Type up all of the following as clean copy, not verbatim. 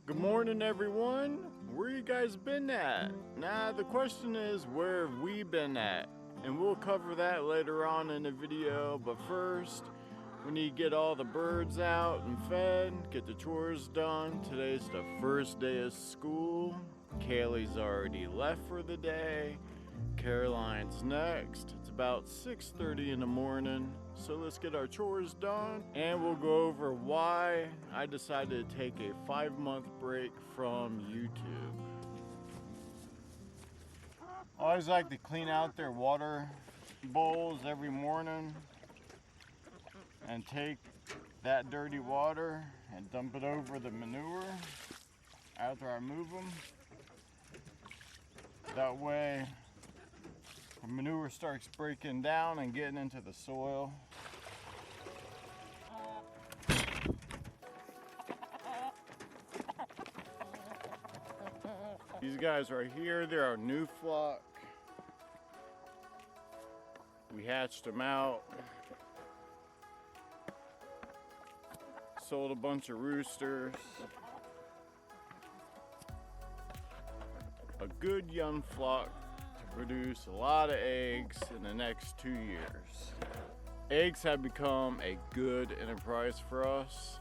Good morning, everyone. Where you guys been at? Nah, the question is, where have we been at? And we'll cover that later on in the video, but first, we need to get all the birds out and fed, get the chores done. Today's the first day of school. Kaylee's already left for the day. Caroline's next. It's about 6:30 in the morning. So let's get our chores done and we'll go over why I decided to take a 5-month break from YouTube. I always like to clean out their water bowls every morning and take that dirty water and dump it over the manure after I move them. That way the manure starts breaking down and getting into the soil. These guys right here, they're our new flock. We hatched them out. Sold a bunch of roosters. A good young flock to produce a lot of eggs in the next 2 years. Eggs have become a good enterprise for us,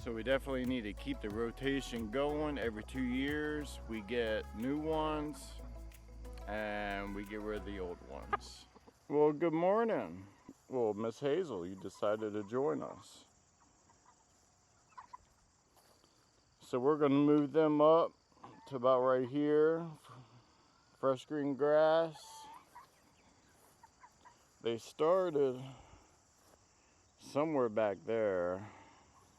so we definitely need to keep the rotation going. Every 2 years we get new ones and we get rid of the old ones. Well, good morning. Well, Miss Hazel, you decided to join us. So we're gonna move them up to about right here. Fresh green grass. They started somewhere back there.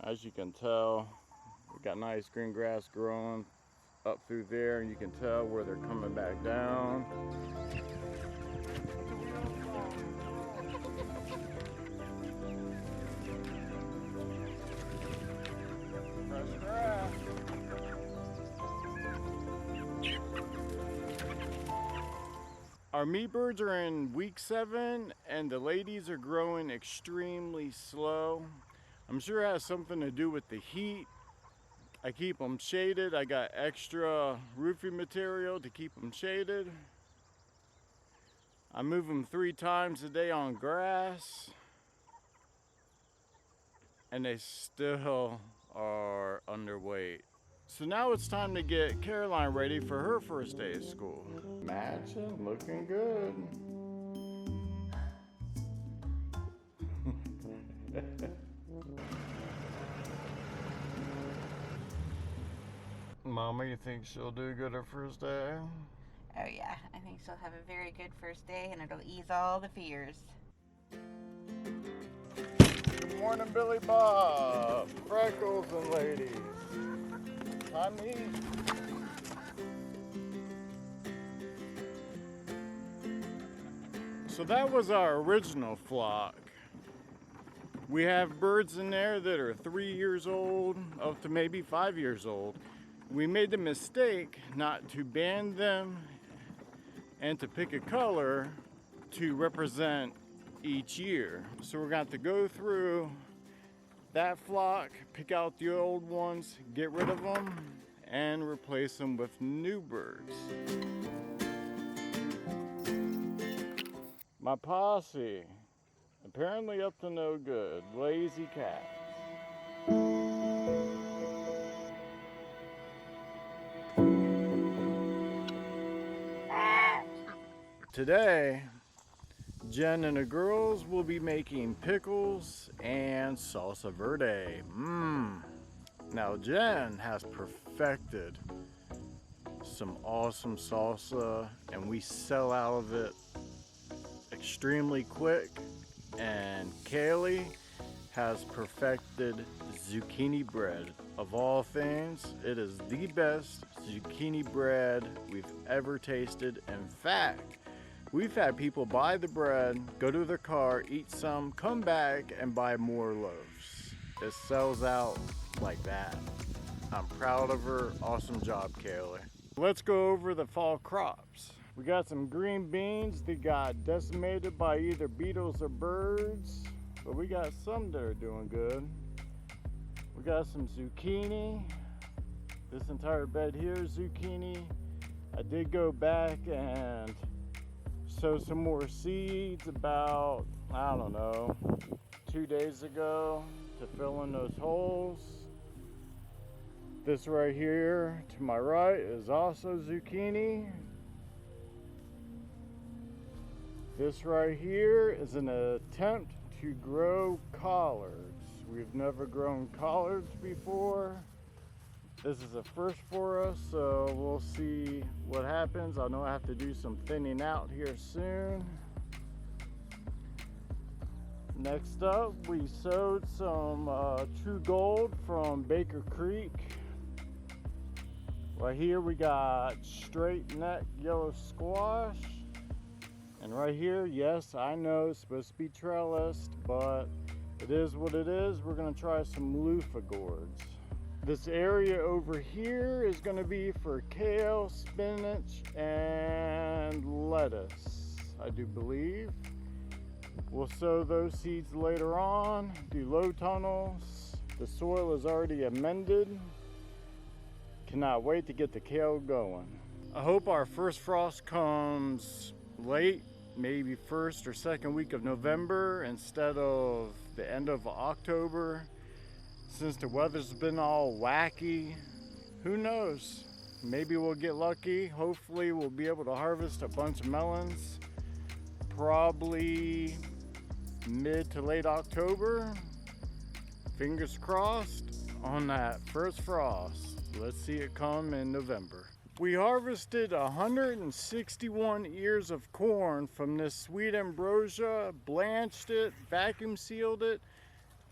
As you can tell, we got nice green grass growing up through there, and you can tell where they're coming back down. Fresh grass. Our meat birds are in week 7 and the ladies are growing extremely slow. I'm sure it has something to do with the heat. I keep them shaded. I got extra roofing material to keep them shaded. I move them 3 times a day on grass and they still are underweight. So now it's time to get Caroline ready for her first day of school. Matching, looking good. Mama, you think she'll do good her first day? Oh yeah, I think she'll have a very good first day and it'll ease all the fears. Good morning, Billy Bob, Freckles and ladies. Time to eat. So that was our original flock. We have birds in there that are 3 years old up to maybe 5 years old. We made the mistake not to band them and to pick a color to represent each year. So we're going to go through that flock, pick out the old ones, get rid of them, and replace them with new birds. My posse, apparently up to no good, lazy cats. Today, Jen and the girls will be making pickles and salsa verde. Now Jen has perfected some awesome salsa and we sell out of it extremely quick. And Kaylee has perfected zucchini bread. Of all things, it is the best zucchini bread we've ever tasted. In fact, we've had people buy the bread, go to their car, eat some, come back and buy more loaves. It sells out like that. I'm proud of her. Awesome job, Kaylee. Let's go over the fall crops. We got some green beans that got decimated by either beetles or birds, but we got some that are doing good. We got some zucchini, This entire bed here is zucchini. I did go back and sow some more seeds about, I don't know, 2 days ago to fill in those holes. This right here to my right is also zucchini. This right here is an attempt to grow collards. We've never grown collards before. This is a first for us, so we'll see what happens. I know I have to do some thinning out here soon. Next up, we sowed some True Gold from Baker Creek. Right here we got straight neck yellow squash. And right here, yes, I know it's supposed to be trellised, but it is what it is. We're gonna try some loofah gourds. This area over here is gonna be for kale, spinach, and lettuce, I do believe. We'll sow those seeds later on, do low tunnels. The soil is already amended. Cannot wait to get the kale going. I hope our first frost comes late, maybe first or second week of November instead of the end of October. Since the weather's been all wacky, who knows? Maybe we'll get lucky. Hopefully we'll be able to harvest a bunch of melons probably mid to late October. Fingers crossed on that first frost. Let's see it come in November. We harvested 161 ears of corn from this sweet ambrosia, blanched it, vacuum sealed it,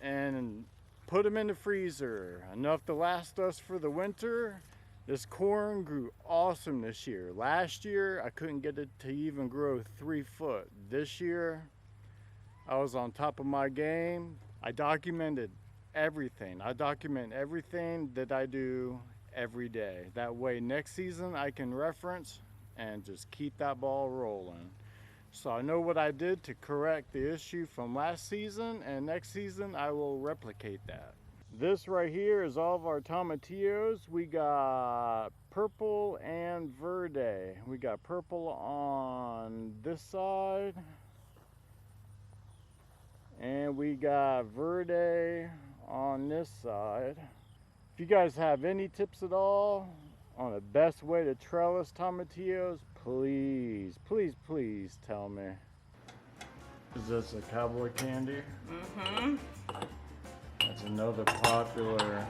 and put them in the freezer. Enough to last us for the winter. This corn grew awesome this year. Last year, I couldn't get it to even grow 3 foot. This year, I was on top of my game. I documented everything. I document everything that I do every day. That way next season I can reference and just keep that ball rolling. So I know what I did to correct the issue from last season, and next season I will replicate that. This right here is all of our tomatillos. We got purple and verde. We got purple on this side, and we got verde on this side. If you guys have any tips at all on the best way to trellis tomatillos, please, please, please tell me. Is this a cowboy candy? Mm-hmm. That's another popular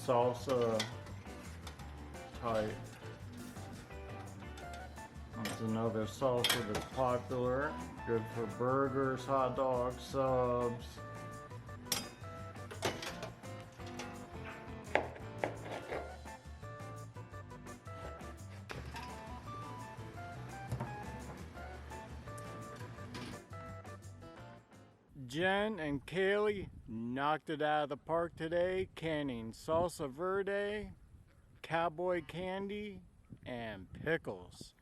salsa type. That's another salsa that's popular. Good for burgers, hot dogs, subs. Jen and Kaylee knocked it out of the park today, canning salsa verde, cowboy candy, and pickles.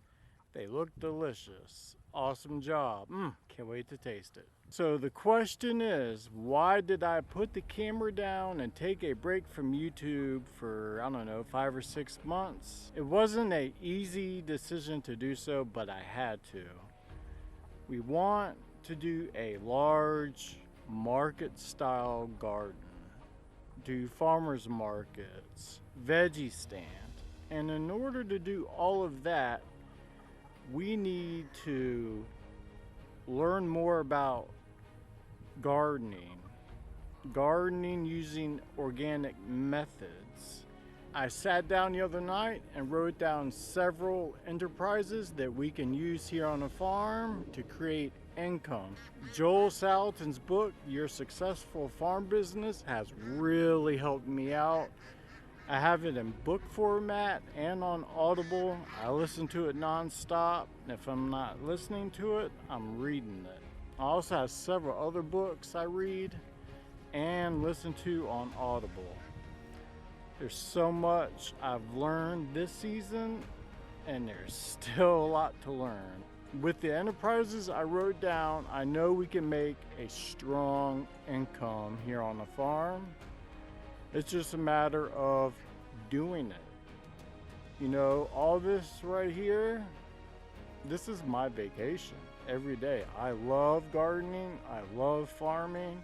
They look delicious. Awesome job. Can't wait to taste it. So the question is, why did I put the camera down and take a break from YouTube for, I don't know, 5 or 6 months? It wasn't an easy decision to do so, but I had to. We want to do a large market style garden, do farmers markets, veggie stand, and in order to do all of that, we need to learn more about gardening using organic methods. I sat down the other night and wrote down several enterprises that we can use here on the farm to create income. Joel Salatin's book, Your Successful Farm Business, has really helped me out. I have it in book format and on Audible. I listen to it non-stop. If I'm not listening to it, I'm reading it. I also have several other books I read and listen to on Audible. There's so much I've learned this season, and there's still a lot to learn. With the enterprises I wrote down, I know we can make a strong income here on the farm. It's just a matter of doing it. You know, all this right here, this is my vacation every day. I love gardening. I love farming.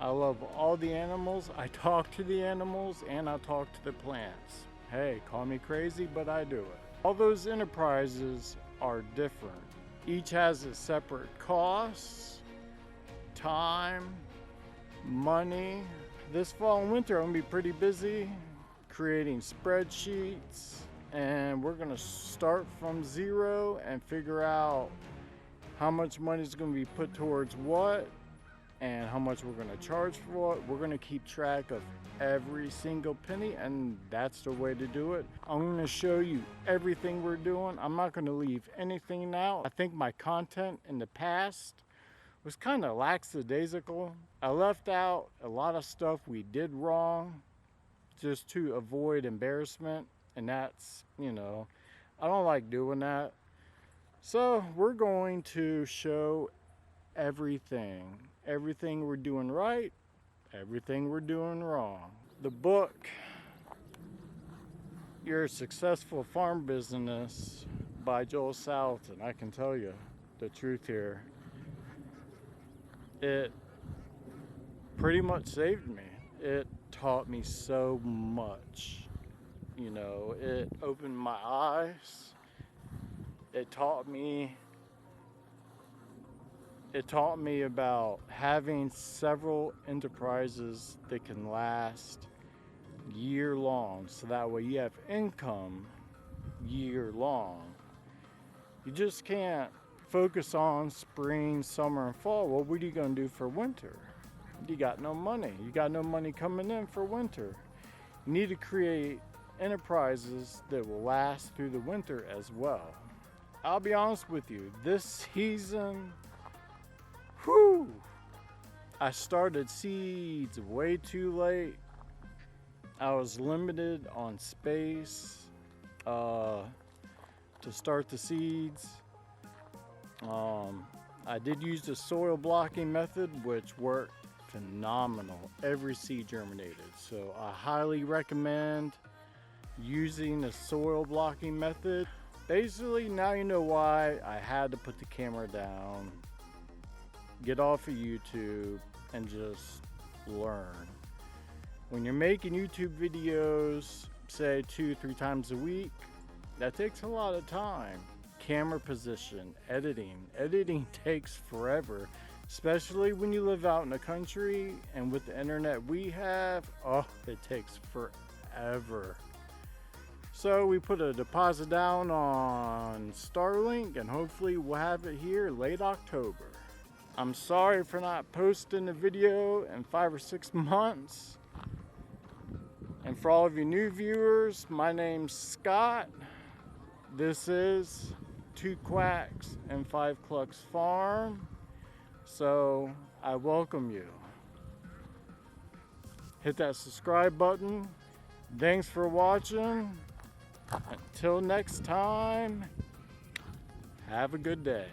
I love all the animals. I talk to the animals and I talk to the plants. Hey, call me crazy, but I do it. All those enterprises are different. Each has its separate costs, time, money. This fall and winter, I'm gonna be pretty busy creating spreadsheets, and we're gonna start from zero and figure out how much money is gonna be put towards what and how much we're gonna charge for it. We're gonna keep track of every single penny, and that's the way to do it. I'm gonna show you everything we're doing. I'm not gonna leave anything out. I think my content in the past was kind of lackadaisical. I left out a lot of stuff we did wrong just to avoid embarrassment, and that's, you know, I don't like doing that. So we're going to show everything we're doing right, everything we're doing wrong. The book, Your Successful Farm Business by Joel Salatin, I can tell you the truth here. It pretty much saved me. It taught me so much. You know, it opened my eyes. It taught me about having several enterprises that can last year long, so that way you have income year long. You just can't focus on spring, summer, and fall. Well, what are you going to do for winter? You got no money. You got no money coming in for winter. You need to create enterprises that will last through the winter as well. I'll be honest with you, this season, I started seeds way too late. I was limited on space to start the seeds. I did use the soil blocking method, which worked phenomenal. Every seed germinated. So I highly recommend using the soil blocking method. Basically, now you know why I had to put the camera down, get off of YouTube, and just learn. When you're making YouTube videos, say 2-3 times a week, that takes a lot of time. Camera position, editing takes forever, especially when you live out in the country, and with the internet we have, it takes forever. So we put a deposit down on Starlink, and hopefully we'll have it here late October. I'm sorry for not posting a video in 5 or 6 months. And for all of you new viewers, my name's Scott. This is 2 Quacks and 5 Clucks Farm. So I welcome you. Hit that subscribe button. Thanks for watching. Until next time, have a good day.